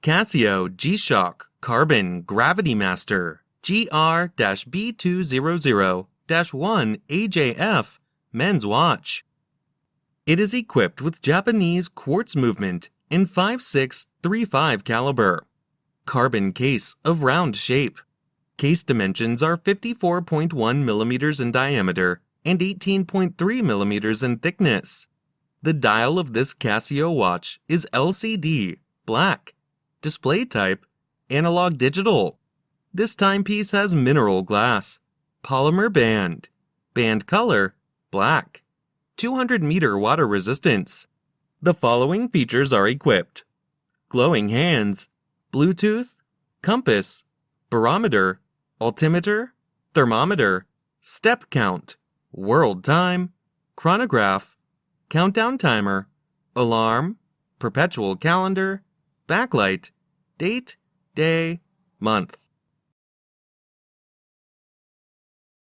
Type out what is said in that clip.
Casio G-Shock Carbon Gravitymaster GR-B200-1 AJF men's watch. It is equipped with Japanese quartz movement in 5.635 caliber. Carbon case of round shape. Case dimensions are 54.1 millimeters in diameter and 18.3 millimeters in thickness. The dial of this Casio watch is LCD, black. Display type, analog digital. This timepiece has mineral glass, polymer band, band color, black, 200-meter water resistance. The following features are equipped: glowing hands, Bluetooth, compass, barometer, altimeter, thermometer, step count, world time, chronograph, countdown timer, alarm, perpetual calendar, backlight, date, day, month.